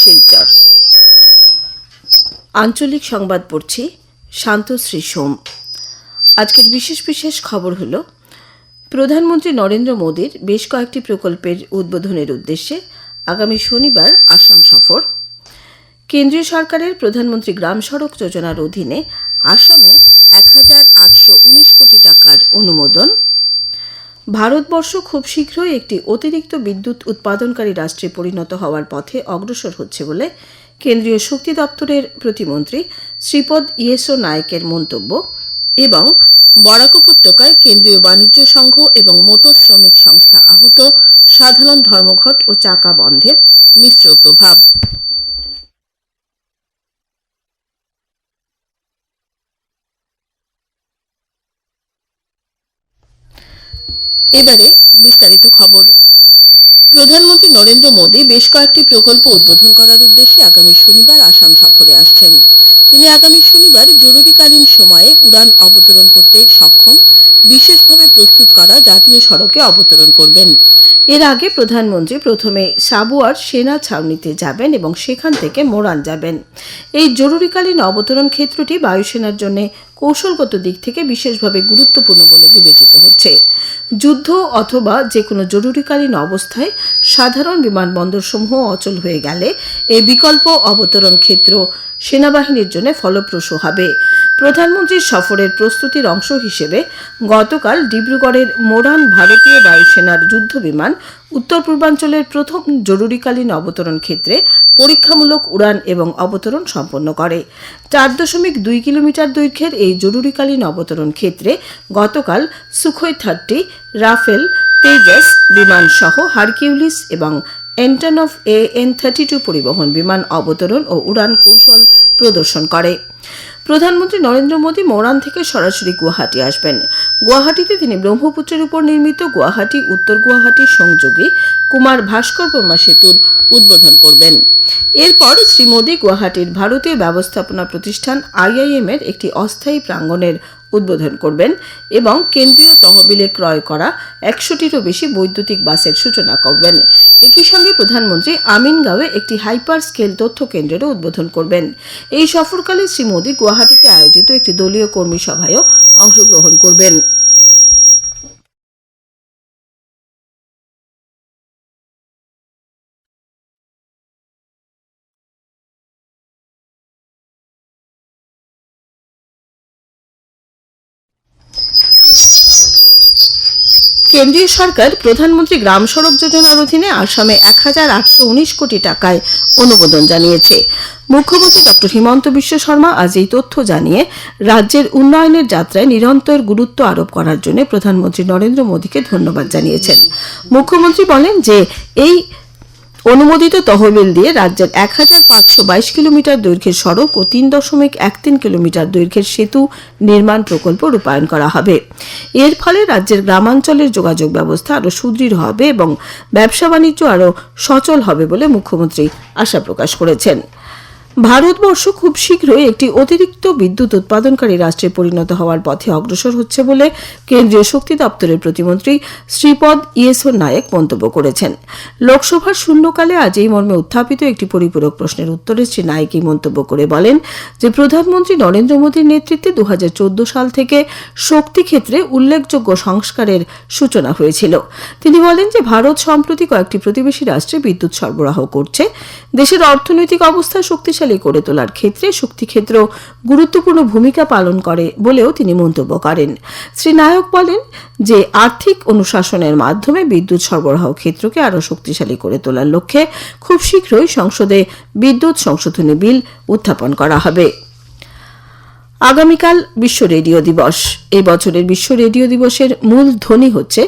শিলচর। আঞ্চলিক সংবাদ পড়ছি শান্তশ্রী সোম। আজকের বিশেষ বিশেষ খবর হল, প্রধানমন্ত্রী নরেন্দ্র মোদীর বেশ কয়েকটি প্রকল্পের উদ্বোধনের উদ্দেশ্যে আগামী শনিবার আসাম সফর। কেন্দ্রীয় সরকারের প্রধানমন্ত্রী গ্রাম সড়ক যোজনার অধীনে আসামে 1819 কোটি টাকার অনুমোদন। ভারতবর্ষ খুব শীঘ্রই একটি অতিরিক্ত বিদ্যুৎ উৎপাদনকারী রাষ্ট্রে পরিণত হওয়ার পথে অগ্রসর হচ্ছে বলে কেন্দ্রীয় শক্তি দপ্তরের প্রতিমন্ত্রী শ্রীপদ ইয়েসো নায়েকের মন্তব্য। এবং বরাক উপত্যকায় কেন্দ্রীয় বাণিজ্য সংঘ এবং মোটর শ্রমিক সংস্থা আহুত সাধারণ ধর্মঘট ও চাকা বন্ধের মিশ্র প্রভাব। এবারে বিস্তারিত খবর। প্রধানমন্ত্রী নরেন্দ্র মোদী বেশ কয়েকটি প্রকল্প উদ্বোধন করার উদ্দেশ্যে আগামী শনিবার আসাম সফরে আসছেন। তিনি আগামী শনিবার জরুরিকালীন সময়ে উড়ান অবতরণ করতে সক্ষম বিশেষভাবে প্রস্তুত করা জাতীয় সড়কে অবতরণ করবেন। এর আগে প্রধানমন্ত্রী প্রথমে সাবুয়ার সেনা ছাউনিতে যাবেন এবং সেখান থেকে মোরান যাবেন। এই জরুরিকালীন অবতরণ ক্ষেত্রটি বায়ুসেনার জন্য কৌশলগত দিক থেকে বিশেষভাবে গুরুত্বপূর্ণ বলে বিবেচিত হচ্ছে। যুদ্ধ অথবা যে কোনো জরুরিকালীন অবস্থায় সাধারণ বিমানবন্দরসমূহ অচল হয়ে গেলে এই বিকল্প অবতরণ ক্ষেত্র সেনাবাহিনীর জন্য ফলপ্রসূ হবে। প্রধানমন্ত্রীর সফরের প্রস্তুতির অংশ হিসেবে গতকাল ডিব্রুগড়ের মোরান ভারতীয় বায়ুসেনার যুদ্ধ বিমান উত্তর পূর্বাঞ্চলের প্রথম জরুরিকালীন অবতরণ ক্ষেত্রে পরীক্ষামূলক উড়ান এবং অবতরণ সম্পন্ন করে। 4.2 কিলোমিটার দৈর্ঘ্যের এই জরুরিকালীন অবতরণ ক্ষেত্রে গতকাল সুখোই 30, রাফেল, তেজস বিমান সহ হারকিউলিস এবং এন্টনফ AN-32 পরিবহন বিমান অবতরণ ও উড়ান কৌশল প্রদর্শন করে। প্রধানমন্ত্রী নরেন্দ্র মোদী মোরান থেকে সরাসরি গুয়াহাটি আসবেন। গুয়াহাটিতে তিনি ব্রহ্মপুত্রের উপর নির্মিত গুয়াহাটি উত্তর গুয়াহাটি সংযোগী কুমার ভাস্কর বর্মা সেতুর উদ্বোধন করবেন। এরপর শ্রী মোদী গুয়াহাটির ভারতীয় ব্যবস্থাপনা প্রতিষ্ঠান IIM এর একটি অস্থায়ী প্রাঙ্গণের উদ্বোধন করবেন এবং কেন্দ্রীয় তহবিলে ক্রয় করা 100টিরও বেশি বৈদ্যুতিক বাসের সূচনা করবেন। একই সঙ্গে প্রধানমন্ত্রী আমিনগাঁওয়ে একটি হাইপার স্কেল তথ্য কেন্দ্রেরও উদ্বোধন করবেন। এই সফরকালে শ্রী মোদী গুয়াহাটিতে আয়োজিত একটি দলীয় কর্মী সভায়ও অংশগ্রহণ করবেন। কেন্দ্রীয় সরকার প্রধানমন্ত্রী গ্রাম সড়ক যোজনার অধীনে আসামে 1819 কোটি টাকায় অনুমোদন জানিয়েছে। মুখ্যমন্ত্রী ডক্টর হিমন্ত বিশ্ব শর্মা আজ এই তথ্য জানিয়ে রাজ্যের উন্নয়নের যাত্রায় নিরন্তর গুরুত্ব আরোপ করার জন্য প্রধানমন্ত্রী নরেন্দ্র মোদীকে ধন্যবাদ জানিয়েছেন। মুখ্যমন্ত্রী বলেন যে এই অনুমোদিত তহবিল দিয়ে রাজ্যের 1522 কিলোমিটার দৈর্ঘ্যের সড়ক ও 3.13 কিলোমিটার দৈর্ঘ্যের সেতু নির্মাণ প্রকল্প রূপায়ণ করা হবে। এর ফলে রাজ্যের গ্রামাঞ্চলের যোগাযোগ ব্যবস্থা আরও সুদৃঢ় হবে এবং ব্যবসা বাণিজ্য আরও সচল হবে বলে মুখ্যমন্ত্রী আশা প্রকাশ করেছেন। ভারতবর্ষ খুব শীঘ্রই একটি অতিরিক্ত বিদ্যুৎ উৎপাদনকারী রাষ্ট্রে পরিণত হওয়ার পথে অগ্রসর হচ্ছে বলে কেন্দ্রীয় শক্তি দপ্তরের প্রতিমন্ত্রী শ্রীপদ ইয়েসো নায়েক মন্তব্য করেছেন। লোকসভার শূন্যকালে আজ এই মর্মে উত্থাপিত একটি পরিপূরক প্রশ্নের উত্তরে শ্রী নায়েক এই মন্তব্য করে বলেন যে প্রধানমন্ত্রী নরেন্দ্র মোদীর নেতৃত্বে 2014 সাল থেকে শক্তি ক্ষেত্রে উল্লেখযোগ্য সংস্কারের সূচনা হয়েছিল। তিনি বলেন যে ভারত সম্প্রতি কয়েকটি প্রতিবেশী রাষ্ট্রে বিদ্যুৎ সরবরাহ করছে। দেশের অর্থনৈতিক অবস্থা শক্তিশালী করে তোলার ক্ষেত্রে শক্তি ক্ষেত্র গুরুত্বপূর্ণ ভূমিকা পালন করে বলেও তিনি মন্তব্য করেন। শ্রী নায়ক বলেন যে আর্থিক অনুশাসনের মাধ্যমে বিদ্যুৎ সরবরাহ ক্ষেত্রকে আরও শক্তিশালী করে তোলার লক্ষ্যে খুব শীঘ্রই সংসদে বিদ্যুৎ সংশোধনী বিল উত্থাপন করা হবে। আগামীকাল বিশ্ব রেডিও দিবস। এই বছরের বিশ্ব রেডিও দিবসের মূল ধ্বনি হচ্ছে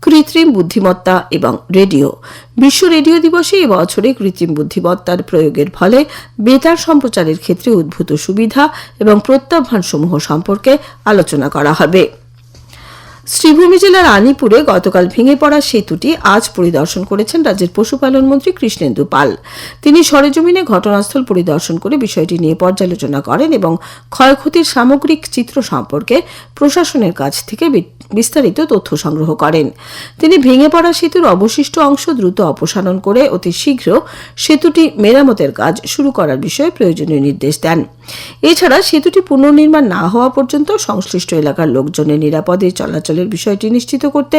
কৃত্রিম বুদ্ধিমত্তা এবং রেডিও। বিশ্ব রেডিও দিবসে এবছরে কৃত্রিম বুদ্ধিমত্তার প্রয়োগের ফলে বেতার সম্প্রচারের ক্ষেত্রে উদ্ভূত সুবিধা এবং প্রত্যাহ্বানসমূহ সম্পর্কে আলোচনা করা হবে। শ্রীভূমি জেলার আনিপুরে গতকাল ভেঙে পড়া সেতুটি আজ পরিদর্শন করেছেন রাজ্যের পশুপালন মন্ত্রী কৃষ্ণেন্দু পাল। তিনি সরেজমিনে ঘটনাস্থল পরিদর্শন করে বিষয়টি নিয়ে পর্যালোচনা করেন এবং ক্ষয়ক্ষতির সামগ্রিক চিত্র সম্পর্কে প্রশাসনের কাছ থেকে বিস্তারিত তথ্য সংগ্রহ করেন। তিনি ভেঙে পড়া সেতুর অবশিষ্ট অংশ দ্রুত অপসারণ করে অতি শীঘ্র সেতুটি মেরামতের কাজ শুরু করার বিষয়ে প্রয়োজনীয় নির্দেশ দেন। এছাড়া সেতুটি পুনর্নির্মাণ না হওয়া পর্যন্ত সংশ্লিষ্ট এলাকার লোকজনের নিরাপদে চলাচলের বিষয়টি নিশ্চিত করতে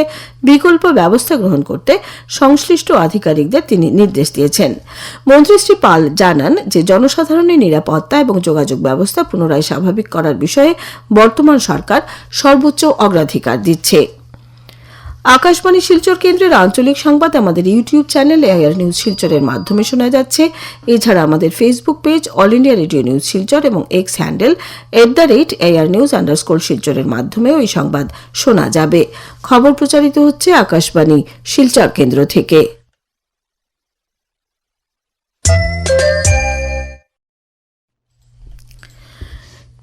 বিকল্প ব্যবস্থা গ্রহণ করতে সংশ্লিষ্ট আধিকারিকদের তিনি নির্দেশ দিয়েছেন। মন্ত্রী শ্রী পাল জানান যে জনসাধারণের নিরাপত্তা এবং যোগাযোগ ব্যবস্থা পুনরায় স্বাভাবিক করার বিষয়ে বর্তমান সরকার সর্বোচ্চ অগ্রাধিকার দিচ্ছে। আকাশবাণী শিলচর কেন্দ্রের আঞ্চলিক সংবাদ আমাদের ইউটিউব চ্যানেল এআইআর নিউজ শিলচরের মাধ্যমে শোনা যাচ্ছে। এছাড়া আমাদের Facebook page all India radio news Silchar এবং এক্স হ্যান্ডেল @AIR_News শিলচরের মাধ্যমেও এই সংবাদ শোনা যাবে। খবর প্রচারিত হচ্ছে আকাশবাণী শিলচর কেন্দ্র থেকে।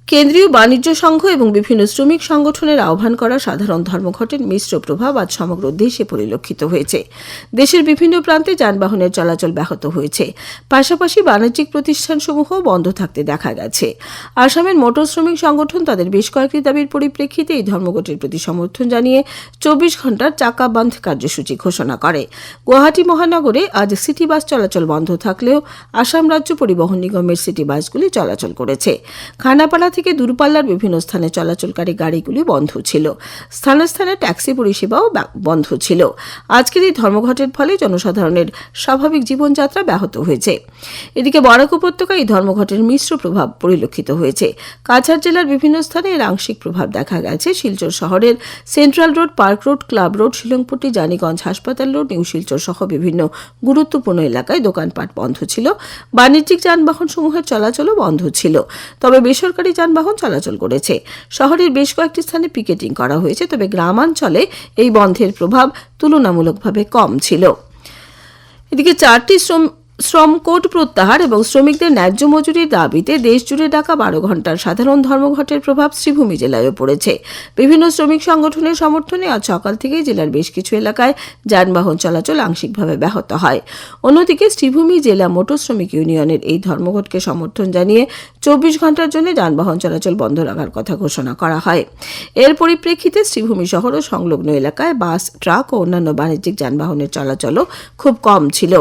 কেন্দ্রীয় বাণিজ্য সংঘ এবং বিভিন্ন শ্রমিক সংগঠনের আহ্বান করা সাধারণ ধর্মঘটের মিশ্র প্রভাব আজ সমগ্র দেশে পরিলক্ষিত হয়েছে। দেশের বিভিন্ন প্রান্তে যানবাহনের চলাচল ব্যাহত হয়েছে, পাশাপাশি বাণিজ্যিক প্রতিষ্ঠানসমূহ বন্ধ থাকতে দেখা গেছে। আসামের মোটর শ্রমিক সংগঠন তাদের বেশ কয়েকটি দাবির পরিপ্রেক্ষিতে এই ধর্মঘটের প্রতি সমর্থন জানিয়ে 24 ঘণ্টার চাকা বন্ধ কার্যসূচি ঘোষণা করে। গুয়াহাটি মহানগরে আজ সিটি বাস চলাচল বন্ধ থাকলেও আসাম রাজ্য পরিবহন নিগমের সিটি বাসগুলি চলাচল করেছে। খানাপাড়া থেকে দূরপাল্লার বিভিন্ন স্থানে চলাচলকারী গাড়িগুলি বন্ধ ছিল। স্থানে স্থানে ট্যাক্সি পরিষেবাও বন্ধ ছিল। আজকের এই ধর্মঘটের ফলে জনসাধারণের স্বাভাবিক জীবনযাত্রা ব্যাহত হয়েছে। এদিকে বরাক উপত্যকায় এই ধর্মঘটের মিশ্র প্রভাব পরিলক্ষিত হয়েছে। কাছাড় জেলার বিভিন্ন স্থানে এর আংশিক প্রভাব দেখা গেছে। শিলচর শহরের central road, park road, club road, Shillongpatti, Janiganj হাসপাতাল রোড, নিউ শিলচর সহ বিভিন্ন গুরুত্বপূর্ণ এলাকায় দোকানপাট বন্ধ ছিল। বাণিজ্যিক যানবাহন সমূহের চলাচলও বন্ধ ছিল, তবে বেসরকারি যানবাহন চলাচল করেছে। শহরের বেশ কয়েকটি স্থানে পিকেটিং করা হয়েছে, তবে গ্রামাঞ্চলে এই বন্ধের প্রভাব তুলনামূলকভাবে কম ছিল। এদিকে 4টি শ্রম কোড প্রত্যাহার এবং শ্রমিকদের ন্যায্য মজুরির দাবিতে দেশজুড়ে ডাকা 12 ঘণ্টার সাধারণ ধর্মঘটের প্রভাব শ্রীভূমি জেলায়ও পড়েছে। বিভিন্ন শ্রমিক সংগঠনের সমর্থনে আজ সকাল থেকেই জেলার বেশ কিছু এলাকায় যানবাহন চলাচল আংশিকভাবে ব্যাহত হয়। অন্যদিকে শ্রীভূমি জেলা মোটর শ্রমিক ইউনিয়নের এই ধর্মঘটকে সমর্থন জানিয়ে 24 ঘণ্টার জন্য যানবাহন চলাচল বন্ধ রাখার কথা ঘোষণা করা হয়। এর পরিপ্রেক্ষিতে শ্রীভূমি শহর ও সংলগ্ন এলাকায় বাস, ট্রাক ও অন্যান্য বাণিজ্যিক যানবাহনের চলাচলও খুব কম ছিল।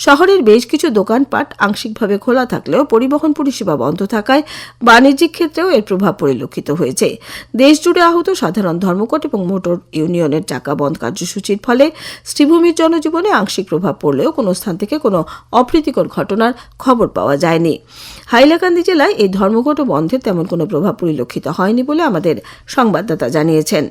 শহরের বেশ কিছু দোকানপাট আংশিকভাবে খোলা থাকলেও পরিবহন পরিষেবা বন্ধ থাকায় বাণিজ্যিক ক্ষেত্রেও এর প্রভাব পরিলক্ষিত হয়েছে। দেশজুড়ে আহত সাধারণ ধর্মঘট এবং মোটর ইউনিয়নের চাকা বন্ধ কার্যসূচির ফলে শ্রীভূমির জনজীবনে আংশিক প্রভাব পড়লেও কোনো স্থান থেকে কোনো অপ্রীতিকর ঘটনার খবর পাওয়া যায়নি। হাইলাকান্দি জেলায় এই ধর্মঘট ও বন্ধের তেমন কোনো প্রভাব পরিলক্ষিত হয়নি বলে আমাদের সংবাদদাতা জানিয়েছেন।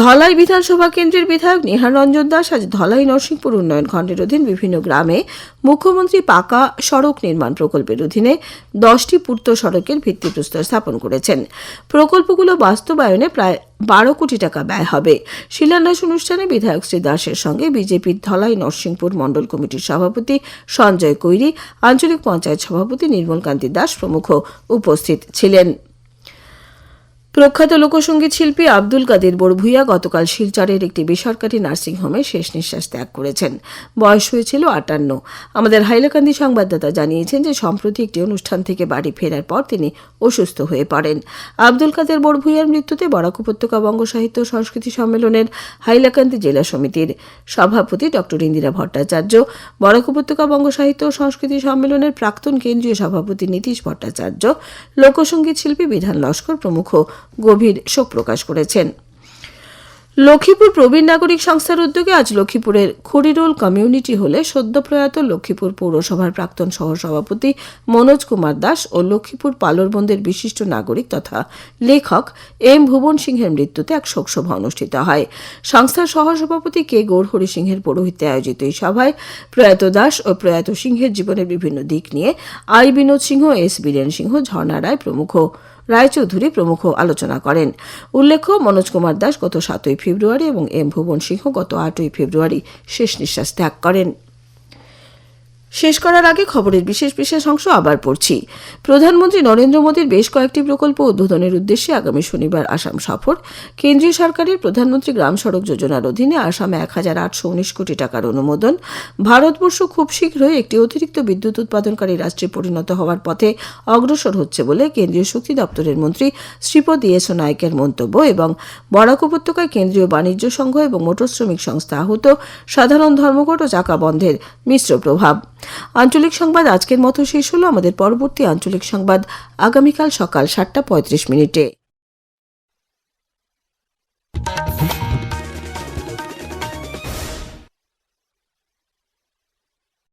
ধলাই বিধানসভা কেন্দ্রের বিধায়ক নিহার রঞ্জন দাস আজ ধলাই নরসিংপুর উন্নয়ন খণ্ডের অধীন বিভিন্ন গ্রামে মুখ্যমন্ত্রী পাকা সড়ক নির্মাণ প্রকল্পের অধীনে 10টি পূর্ত সড়কের ভিত্তিপ্রস্তর স্থাপন করেছেন। প্রকল্পগুলো বাস্তবায়নে প্রায় 12 কোটি টাকা ব্যয় হবে। শিলান্যাস অনুষ্ঠানে বিধায়ক শ্রী দাসের সঙ্গে বিজেপির ধলাই নরসিংপুর মণ্ডল কমিটির সভাপতি সঞ্জয় কৈরি, আঞ্চলিক পঞ্চায়েত সভাপতি নির্মলকান্তি দাস প্রমুখ উপস্থিত ছিলেন। প্রখ্যাত লোকসঙ্গীত শিল্পী আব্দুল কাদের বড়ভূইয়া গতকাল শিলচরের একটি বেসরকারি নার্সিংহোমে শেষ নিঃশ্বাস ত্যাগ করেছেন। বয়স হয়েছিল 58। আমাদের হাইলাকান্দি সংবাদদাতা জানিয়েছেন যে সম্প্রতি একটি অনুষ্ঠান থেকে বাড়ি ফেরার পর তিনি অসুস্থ হয়ে পড়েন। আব্দুল কাদের বড়ভূইয়ার মৃত্যুতে বরাক উপত্যকা বঙ্গ সাহিত্য ও সংস্কৃতি সম্মেলনের হাইলাকান্দি জেলা সমিতির সভাপতি ডক্টর ইন্দিরা ভট্টাচার্য, বরাক উপত্যকা বঙ্গ সাহিত্য ও সংস্কৃতি সম্মেলনের প্রাক্তন কেন্দ্রীয় সভাপতি নীতিশ ভট্টাচার্য, লোকসঙ্গীত শিল্পী বিধান লস্কর প্রমুখ গভীর শোক প্রকাশ করেছেন। লক্ষ্মীপুর প্রবীণ নাগরিক সংস্থার উদ্যোগে আজ লক্ষ্মীপুরের খড়িরোল কমিউনিটি হলে সদ্যপ্রয়াত লক্ষ্মীপুর পৌরসভার প্রাক্তন সহসভাপতি মনোজ কুমার দাস ও লক্ষ্মীপুর পালোরবন্দের বিশিষ্ট নাগরিক তথা লেখক এম ভুবন সিংহের মৃত্যুতে এক শোকসভা অনুষ্ঠিত হয়। সংস্থার সহসভাপতি কে গৌরহরি সিংহের পৌরোহিত্যে আয়োজিত এই সভায় প্রয়াত দাস ও প্রয়াত সিংহের জীবনের বিভিন্ন দিক নিয়ে আই বিনোদ সিংহ, এস বীরেন সিংহ, ঝর্ণা রায়চৌধুরী প্রমুখ আলোচনা করেন। উল্লেখ্য, মনোজ কুমার দাস গত 7ই ফেব্রুয়ারি এবং এম ভুবন সিংহ গত 8ই ফেব্রুয়ারি শেষ নিঃশ্বাস ত্যাগ করেন। শেষ করার আগে খবরের বিশেষ বিশেষ অংশ আবার পড়ছি। প্রধানমন্ত্রী নরেন্দ্র মোদীর বেশ কয়েকটি প্রকল্প উদ্বোধনের উদ্দেশ্যে আগামী শনিবার আসাম সফর। কেন্দ্রীয় সরকারের প্রধানমন্ত্রী গ্রাম সড়ক যোজনার অধীনে আসামে 1,819 কোটি টাকার অনুমোদন। ভারতবর্ষ খুব শীঘ্রই একটি অতিরিক্ত বিদ্যুৎ উৎপাদনকারী রাষ্ট্রে পরিণত হওয়ার পথে অগ্রসর হচ্ছে বলে কেন্দ্রীয় শক্তি দপ্তরের মন্ত্রী শ্রীপদ ইয়েসো নায়েকের মন্তব্য। এবং বরাক উপত্যকায় কেন্দ্রীয় বাণিজ্য সংঘ এবং মোটর শ্রমিক সংস্থা আহত, সাধারণ ধর্মঘট ও চাকা বন্ধের মিশ্র প্রভাব। আঞ্চলিক সংবাদ আজকের মতো শেষ হলো। আমাদের পরবর্তী আঞ্চলিক সংবাদ আগামীকাল সকাল 7:35 মিনিটে।